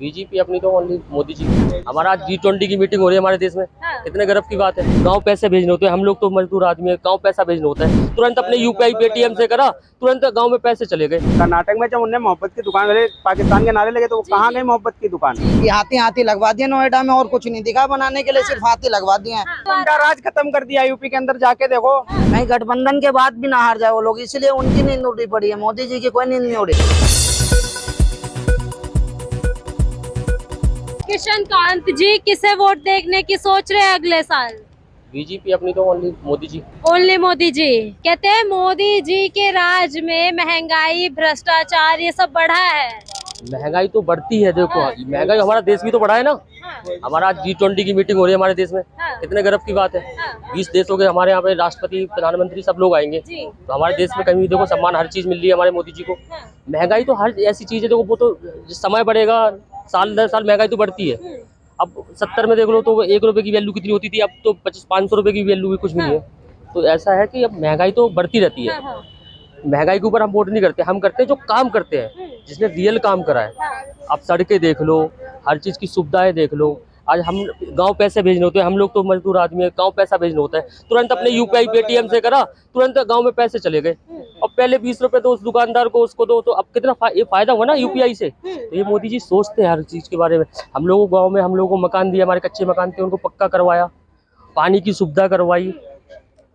BJP अपनी तो only Modi ji. हमारा आज G20 की मीटिंग हो रही है हमारे देश में। कितने गर्व की बात है। गांव पैसे भेजने होते हैं, हम लोग तो मजदूर आदमी है, गांव पैसा भेजना होता है, तुरंत अपने यूपीआई पेटीएम से करा, तुरंत गांव में पैसे चले गए। कर्नाटक में जब उनने मोहब्बत की दुकान वाले पाकिस्तान के नारे लगे तो वो कहाँ गए मोहब्बत की दुकान। हाथी हाथी लगवा दिया नोएडा में, और कुछ नहीं दिखा बनाने के लिए, सिर्फ हाथी लगवा दिए हैं। उनका राज खत्म कर दिया यूपी के अंदर, जाके देखो। नहीं, गठबंधन के बाद भी ना हार जाए वो लोग, इसलिए उनकी नींद उड़ी पड़ी है, मोदी जी की कोई नींद नहीं उड़ी। किशन कांत जी किसे वोट देखने की सोच रहे हैं अगले साल? बीजेपी अपनी तो ओनली मोदी जी। ओनली मोदी जी। कहते हैं मोदी जी के राज में महंगाई, भ्रष्टाचार ये सब बढ़ा है। महंगाई तो बढ़ती है, देखो महंगाई हमारा देश भी तो बढ़ा है ना। हमारा आज G20 की मीटिंग हो रही है हमारे देश में। कितने गर्व की बात है। 20 देशों के हमारे यहाँ पे राष्ट्रपति, प्रधानमंत्री सब लोग आएंगे, तो हमारे देश में कहीं भी देखो सम्मान, हर चीज मिल रही है हमारे मोदी जी को। महंगाई तो हर ऐसी चीज है, देखो वो तो समय बढ़ेगा, साल दर साल महंगाई तो बढ़ती है। अब 70 में देख लो तो 1 रुपए की वैल्यू कितनी होती थी, अब तो 500 रुपए की वैल्यू भी कुछ नहीं है। तो ऐसा है कि अब महंगाई तो बढ़ती रहती है। महंगाई के ऊपर हम वोट नहीं करते, हम करते हैं जो काम करते हैं, जिसने रियल काम करा है। आप सड़कें देख लो, हर चीज़ की सुविधाएं देख लो। आज हम गांव पैसे भेजने होते हैं, हम लोग तो मजदूर आदमी है, गांव पैसा भेजना होता है, तुरंत अपने यूपीआई पेटीएम से करा, तुरंत गांव में पैसे चले गए। अब पहले 20 रुपए तो उस दुकानदार को उसको दो, तो अब कितना ये फायदा हुआ ना यूपीआई से। तो ये मोदी जी सोचते हैं हर चीज़ के बारे में। हम लोगों को गाँव में, हम लोगों को मकान दिया, हमारे कच्चे मकान थे उनको पक्का करवाया, पानी की सुविधा करवाई,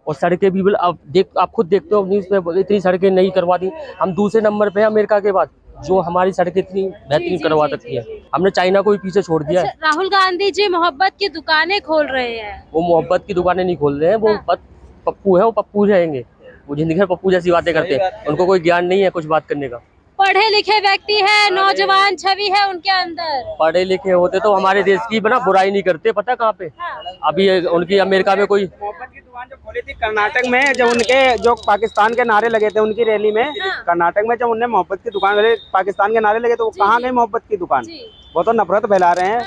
और सड़कें भी आप खुद देखते हो न्यूज़ पे, इतनी सड़कें नहीं करवा दी। हम दूसरे नंबर पे हैं अमेरिका के बाद, जो हमारी सड़कें इतनी बेहतरीन करवा सकती है। हमने चाइना को भी पीछे छोड़ दिया है। राहुल गांधी जी मोहब्बत की दुकानें खोल रहे हैं। वो मोहब्बत की दुकानें नहीं खोल रहे हैं, वो पप्पू है, वो पप्पू रहेंगे। वो जिंदगी में पप्पू जैसी बातें करते हैं, उनको कोई ज्ञान नहीं है कुछ बात करने का। पढ़े लिखे व्यक्ति है, नौजवान छवि है उनके अंदर। पढ़े लिखे होते तो हमारे देश की बना बुराई नहीं करते, पता कहाँ पे। अभी उनकी अमेरिका में कोई मोहब्बत की दुकान जो खोली थी कर्नाटक में, जब उनके जो पाकिस्तान के नारे लगे थे उनकी रैली में, कर्नाटक में जब उनने मोहब्बत की दुकान वाले पाकिस्तान के नारे लगे तो वो कहाँ गए मोहब्बत की दुकान। वो तो नफरत फैला रहे हैं।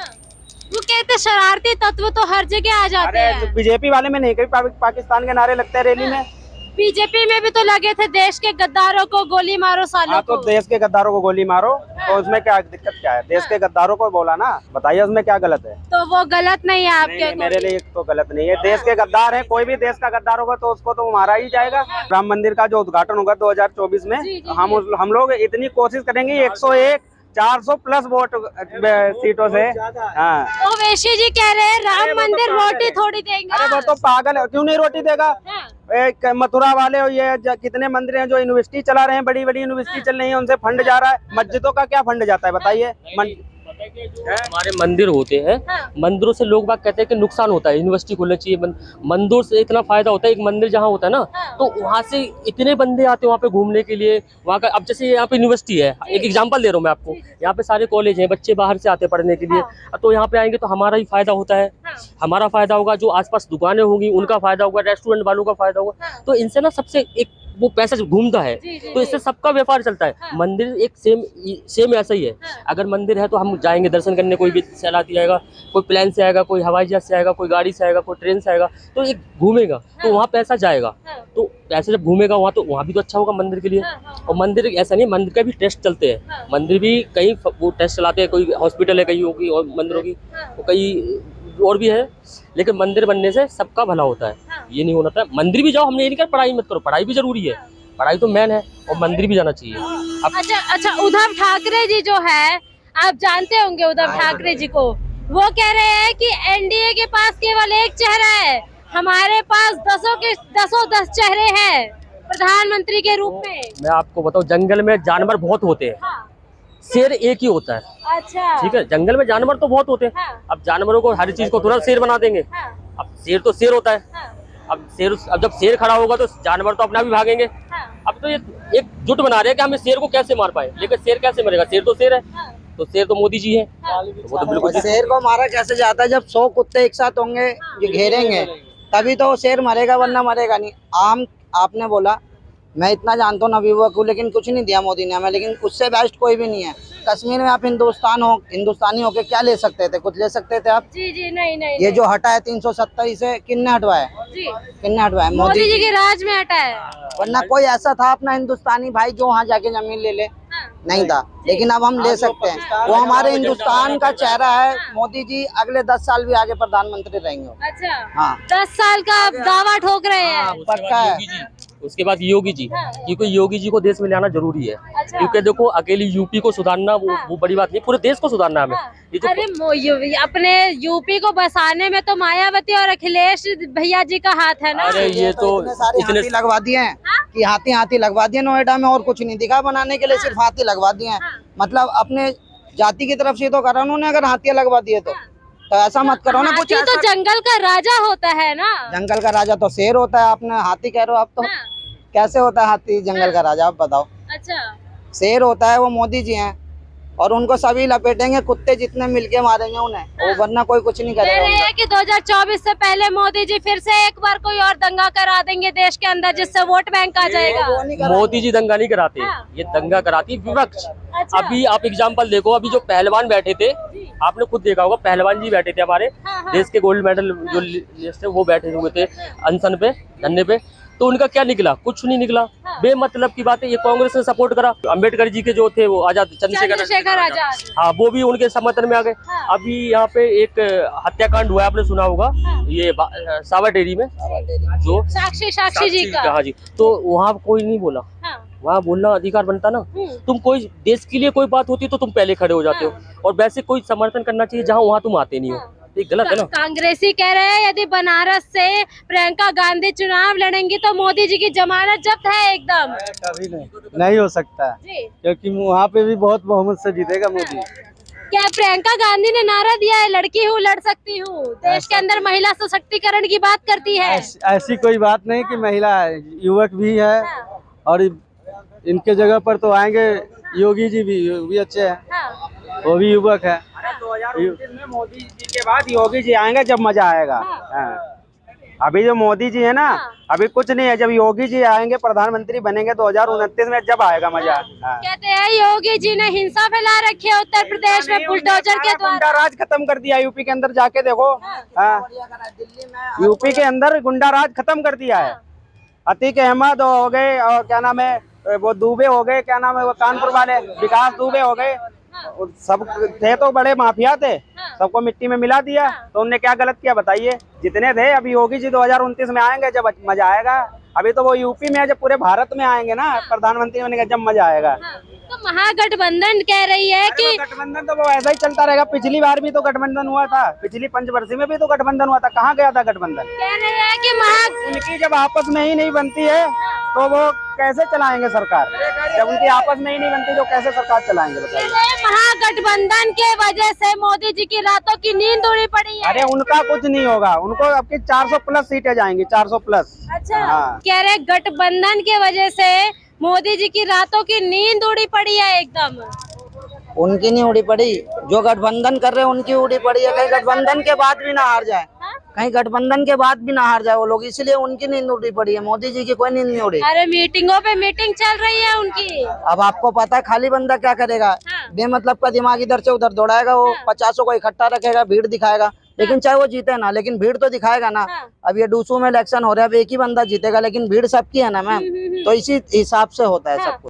वो कहते शरारती तत्व तो हर जगह आ जाते हैं। बीजेपी वाले में नहीं, कभी पाकिस्तान के नारे लगते हैं रैली में। बीजेपी में भी तो लगे थे, देश के गद्दारों को गोली मारो सालों तो को। देश के गद्दारों को गोली मारो, तो उसमें क्या दिक्कत क्या है। देश के गद्दारों को बोला ना, बताइए उसमें क्या गलत है। तो वो गलत नहीं है आपके नहीं, मेरे लिए तो गलत नहीं है। देश के गद्दार है, कोई भी देश का गद्दार होगा तो उसको तो मारा ही जाएगा। राम मंदिर का जो उद्घाटन होगा 2024 में, हम लोग इतनी कोशिश करेंगे 101 400 प्लस वोट सीटों से। हाँ, ओवैसी जी कह रहे हैं राम मंदिर रोटी थोड़ी देंगे। अरे वो तो पागल है, क्यों नहीं रोटी देगा। एक मथुरा वाले ये कितने मंदिर हैं जो यूनिवर्सिटी चला रहे हैं, बड़ी बड़ी यूनिवर्सिटी चल रही है, उनसे फंड जा रहा है। मस्जिदों का क्या फंड जाता है बताइए। हमारे मंदिर होते हैं, मंदिरों से लोग बात कहते हैं कि नुकसान होता है, यूनिवर्सिटी खोलनी चाहिए। मंदिर से इतना फायदा होता है, एक मंदिर जहाँ होता है ना, तो वहाँ से इतने बंदे आते हैं वहाँ पे घूमने के लिए। वहाँ का अब जैसे यहाँ पे यूनिवर्सिटी है, एक एग्जांपल दे रहा हूँ मैं आपको, यहाँ पे सारे कॉलेज हैं, बच्चे बाहर से आते हैं पढ़ने के लिए, तो यहाँ पे आएंगे तो हमारा ही फायदा होता है। हमारा फायदा होगा, जो आसपास दुकानें होंगी उनका फायदा होगा, रेस्टोरेंट वालों का फायदा होगा। तो इनसे ना सबसे एक वो पैसा घूमता है, तो इससे सबका व्यापार चलता है। मंदिर एक सेम ऐसा ही है। अगर मंदिर है तो हम जाएंगे दर्शन करने, कोई भी सैलानी आएगा, कोई प्लेन से आएगा, कोई हवाई जहाज से आएगा, कोई गाड़ी से आएगा, कोई ट्रेन से आएगा, तो एक घूमेगा तो वहाँ पैसा जाएगा। तो पैसे जब घूमेगा वहाँ, तो वहाँ भी तो अच्छा होगा मंदिर के लिए। और मंदिर ऐसा नहीं, मंदिर का भी टेस्ट चलते हैं, मंदिर भी कहीं वो टेस्ट चलाते हैं, कोई हॉस्पिटल है कहीं होगी और मंदिर होगी, तो कहीं और भी है। लेकिन मंदिर बनने से सबका भला होता है, ये नहीं होना था। मंदिर भी जाओ, हमने ये नहीं कहा पढ़ाई मत करो, पढ़ाई भी जरूरी है, पढ़ाई तो मेन है, और मंदिर भी जाना चाहिए। अच्छा, उद्धव ठाकरे जी जो है, आप जानते होंगे उद्धव ठाकरे जी को, वो कह रहे हैं कि एनडीए के पास केवल एक चेहरा है, हमारे पास दस चेहरे हैं प्रधानमंत्री के रूप में। मैं आपको बताऊं, जंगल में जानवर बहुत होते हैं, शेर एक ही होता है। अच्छा, ठीक है, जंगल में जानवर तो बहुत होते हैं। अब जानवरों को हर चीज को तुरंत शेर बना देंगे। अब शेर तो शेर होता है। अब जब शेर खड़ा होगा तो जानवर तो अपना भी भागेंगे। अब तो ये एक जुट बना रहे हैं कि हम इस शेर को कैसे मार पाए, लेकिन शेर कैसे मरेगा, शेर तो शेर है। तो शेर तो मोदी जी है, तो वो तो बिल्कुल। शेर को मारा कैसे जाता है, जब 100 कुत्ते एक साथ होंगे जो घेरेंगे तभी तो शेर मरेगा, वरना मरेगा नहीं। आपने बोला, मैं इतना जानता हूँ नवयुवक हूँ, लेकिन कुछ नहीं दिया मोदी ने हमें, लेकिन उससे बेस्ट कोई भी नहीं है। कश्मीर में आप हिंदुस्तानी होके क्या ले सकते थे, कुछ ले सकते थे आप? जी नहीं। ये जो हटा है 370, इसे किन्ने हटवाया? किन्ने हटवाया? मोदी जी के राज में हटा है। वरना कोई ऐसा था अपना हिंदुस्तानी भाई जो वहाँ जाके जमीन ले ले? नहीं था, लेकिन अब हम ले सकते हैं। वो हमारे हिंदुस्तान का चेहरा है। मोदी जी अगले 10 साल भी आगे प्रधानमंत्री रहेंगे। अच्छा, हाँ 10 साल का आप दावा ठोक रहे हैं। पक्का है। योगी जी, उसके बाद योगी जी, क्योंकि योगी जी को देश में लाना जरूरी है। अच्छा। क्योंकि देखो अकेली यूपी को सुधारना वो बड़ी बात नहीं, पूरे देश को सुधारना है हमें। ये जो अरे अपने यूपी को बसाने में तो मायावती और अखिलेश भैया जी का हाथ है ना। अरे ये तो इतने हाथी लगवा दिए हैं कि हाथी लगवा दिए नोएडा में, और कुछ नहीं दिखा बनाने के लिए, सिर्फ हाथी लगवा दिए हैं। मतलब अपने जाति की तरफ से तो करा उन्होंने, अगर हाथियां लगवा दिए तो ऐसा मत करो ना। कुछ हाथी तो जंगल का राजा होता है ना। जंगल का राजा तो शेर होता है, आपने हाथी कह रहे हो आप तो। कैसे होता है हाथी जंगल का राजा, आप बताओ। अच्छा, शेर होता है वो मोदी जी हैं, और उनको सभी लपेटेंगे, कुत्ते जितने मिलके मारेंगे उन्हें, वो वरना कोई कुछ नहीं कह रहे करेगा। हैं कि 2024 से पहले मोदी जी फिर से एक बार कोई और दंगा करा देंगे देश के अंदर, जिससे वोट बैंक आ जाएगा। मोदी जी दंगा नहीं कराते, ये दंगा कराती विपक्ष। अच्छा। अभी आप एग्जाम्पल देखो, अभी जो पहलवान बैठे थे, आपने खुद देखा होगा, पहलवान जी बैठे थे हमारे देश के गोल्ड मेडल जो लिस्ट है, वो बैठे हुए थे अनशन पे, धरने पे। तो उनका क्या निकला? कुछ नहीं निकला। बेमतलब की बात है। ये कांग्रेस ने सपोर्ट करा। अम्बेडकर जी के जो थे वो आजाद, चंद्रशेखर आजाद, हाँ, वो भी उनके समर्थन में आ गए। अभी यहाँ पे एक हत्याकांड हुआ है, आपने सुना होगा, ये सावरडेरी में, जो साक्षी जी का। हाँ जी, तो वहाँ कोई नहीं बोला। वहाँ बोलना अधिकार बनता ना। तुम कोई देश के लिए कोई बात होती तो तुम पहले खड़े हो जाते हो, और वैसे कोई समर्थन करना चाहिए जहाँ वहाँ तुम आते नहीं हो। ये गलत है ना। कांग्रेसी कह रहे हैं यदि बनारस से प्रियंका गांधी चुनाव लड़ेंगी तो मोदी जी की जमानत जब्त है एकदम। कभी नहीं हो सकता, क्योंकि वहाँ पे भी बहुत बहुमत से जीतेगा मोदी। क्या प्रियंका गांधी ने नारा दिया है, लड़की हूँ लड़ सकती हूँ, देश के अंदर महिला सशक्तिकरण की बात करती है। ऐसी कोई बात नहीं कि महिला है, युवक भी है, और इनके जगह पर तो आएंगे योगी जी भी अच्छे हैं, वो भी युवक है। 2029 में मोदी जी के बाद योगी जी आएंगे, जब मजा आएगा। अभी जो मोदी जी है ना, अभी कुछ नहीं है। जब योगी जी आएंगे, प्रधानमंत्री बनेंगे 2029 में, जब आएगा मजा। कहते हैं योगी जी ने हिंसा फैला रखी है उत्तर प्रदेश में बुलडोजर के द्वारा। गुंडा राज खत्म कर दिया यूपी के अंदर, जाके देखो। यूपी के अंदर गुंडा राज खत्म कर दिया है। अतीक अहमद हो गए, और क्या नाम है वो दुबे हो गए, क्या नाम है वो कानपुर वाले विकास दुबे हो गए, सब थे तो बड़े माफिया थे, सबको मिट्टी में मिला दिया। तो उनने क्या गलत किया बताइए? जितने थे। अभी योगी जी 2029 में आएंगे, जब मजा आएगा। अभी तो वो यूपी में है, जब पूरे भारत में आएंगे ना प्रधानमंत्री बनेंगे, जब मजा आएगा। तो महागठबंधन कह रही है कि गठबंधन तो वो ऐसा ही चलता रहेगा। पिछली बार भी तो गठबंधन हुआ था, पिछली पंचवर्षीय में भी तो गठबंधन हुआ था। कहाँ गया था गठबंधन? कह रहे हैं कि उनकी जब आपस में ही नहीं बनती है तो वो कैसे चलाएंगे सरकार? जब उनकी आपस में ही नहीं बनती तो कैसे सरकार चलाएंगे बताइए? महागठबंधन के वजह से मोदी जी की रातों की नींद उड़ी पड़ी है। अरे उनका कुछ नहीं होगा, उनको आपकी 400 प्लस सीटें जाएंगी, 400 प्लस। अच्छा, कह रहे गठबंधन के वजह से मोदी जी की रातों की नींद उड़ी पड़ी है एकदम। उनकी नहीं उड़ी पड़ी, जो गठबंधन कर रहे हैं उनकी उड़ी पड़ी है। कहीं गठबंधन के बाद भी ना हार जाए, कहीं गठबंधन के बाद भी ना हार जाए वो लोग, इसलिए उनकी नींद उड़ी पड़ी है। मोदी जी की कोई नींद नहीं उड़ी। अरे मीटिंगों पे मीटिंग चल रही है उनकी। अब आपको पता है खाली बंदा क्या करेगा? बेमतलब का दिमाग इधर से उधर दौड़ाएगा, वो 50 को इकट्ठा रखेगा, भीड़ दिखाएगा, लेकिन चाहे वो जीते ना, लेकिन भीड़ तो दिखाएगा ना। अब ये डूसू में इलेक्शन हो रहा है, अब एक ही बंदा जीतेगा, लेकिन भीड़ सबकी है ना मैम, तो इसी हिसाब से होता है सब कुछ।